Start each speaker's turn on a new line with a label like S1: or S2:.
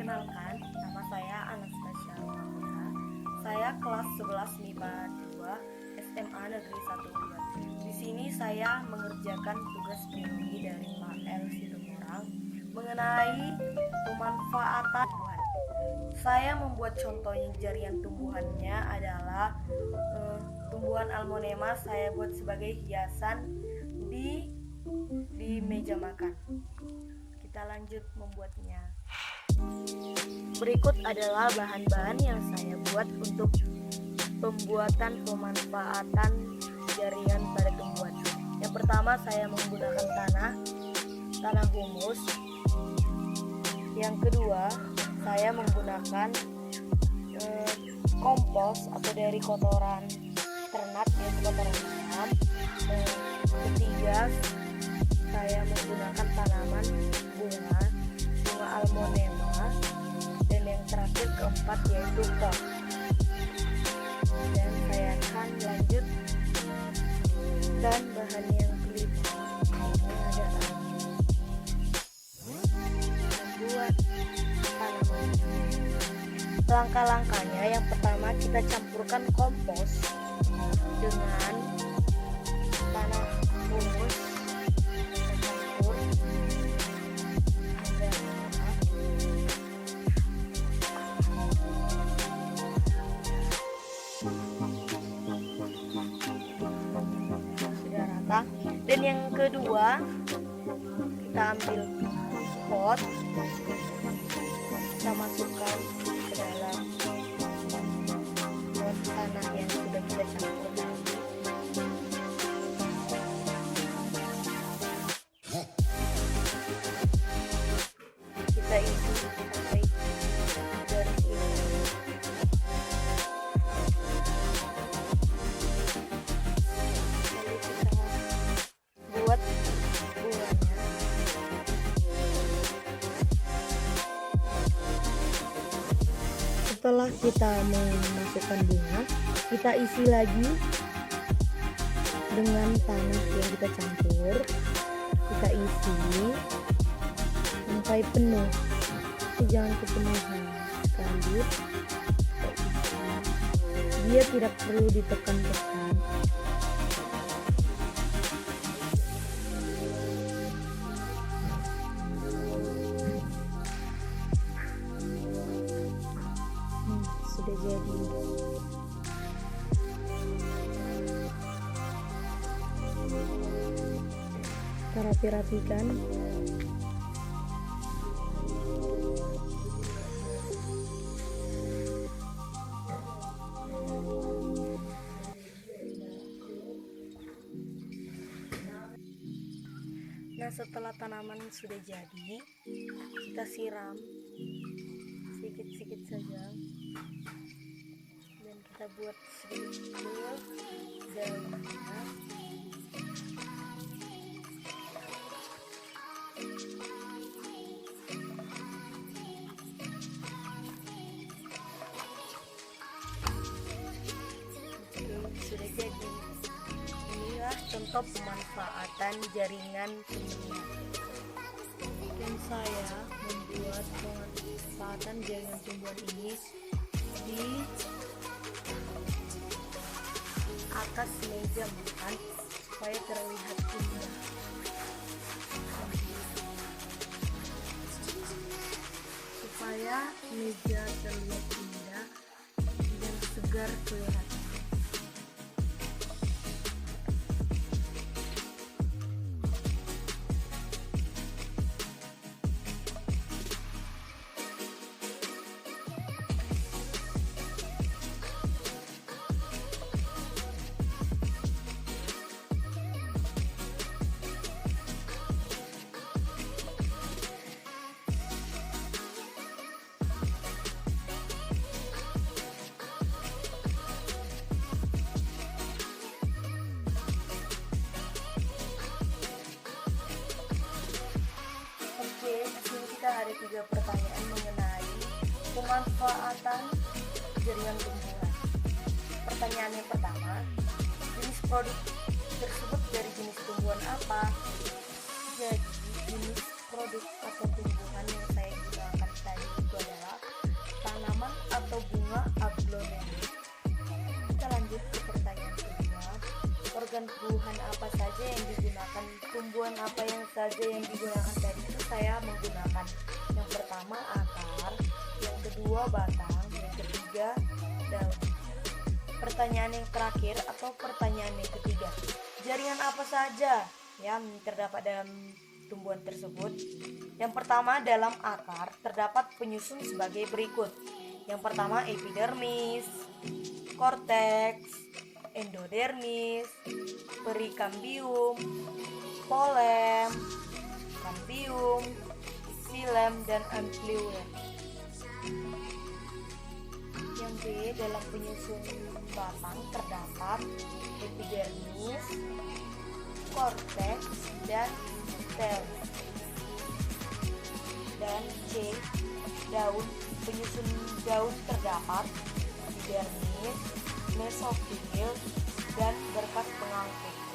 S1: Perkenalkan, nama saya Anastasia Romaria. Saya kelas 11 MIPA 2 SMA Negeri 1 Uban. Di sini saya mengerjakan tugas biologi dari Pak L. Situmorang mengenai pemanfaatan tumbuhan. Saya membuat contoh jaringan tumbuhannya adalah tumbuhan almonema. Saya buat sebagai hiasan di meja makan. Kita lanjut membuatnya. Berikut adalah bahan-bahan yang saya buat untuk pembuatan pemanfaatan jaringan pada tumbuhan. Yang pertama, saya menggunakan tanah humus. Yang kedua, saya menggunakan kompos atau dari kotoran ternak, yaitu kotoran ayam. Ketiga, saya menggunakan tanaman bunga almonema, dan yang terakhir keempat yaitu pot. Dan saya akan lanjut, dan bahan yang kelima adalah membuat tanaman. Langkah-langkahnya, yang pertama kita campurkan kompos dengan tanah humus. Dan yang kedua, kita ambil pot, kita masukkan ke dalam pot tanah yang sudah kita campur tadi. Kita isi sampai dari ini. Buat bunganya. Setelah kita memasukkan bunga, kita isi lagi dengan tanah yang kita campur. Kita isi sampai penuh, tapi jangan kepenuhan. Lanjut, dia tidak perlu ditekan-tekan. Sudah jadi. Kita rapi-rapikan. Nah, setelah tanaman sudah jadi, kita siram sedikit-sedikit saja, dan kita buat sedikit daunnya. Sudah jadi. Inilah contoh pemanfaatan jaringan tumbuhan. Dan saya membuat pemanfaatan jaringan tumbuhan ini di atas meja makan supaya terlihat indah, supaya meja terlihat indah dan segar kelihatan. Kita ada 3 pertanyaan mengenai pemanfaatan jaringan tumbuhan. Pertanyaan yang pertama, jenis produk tersebut dari jenis tumbuhan apa? Jadi jenis produk atau tumbuhan yang saya gunakan tadi itu adalah saja yang digunakan tadi itu saya menggunakan yang pertama akar, yang kedua batang, yang ketiga daun. Pertanyaan yang terakhir atau pertanyaan yang ketiga, jaringan apa saja yang terdapat dalam tumbuhan tersebut? Yang pertama, dalam akar terdapat penyusun sebagai berikut. Yang pertama, epidermis, korteks, endodermis, perikambium, polem, kambium, xilem, dan amphiulem. Yang B, dalam penyusun batang terdapat epidermis, korteks, dan stem. Dan C, daun, penyusun daun terdapat epidermis, mesofil, dan berkas pengangkut.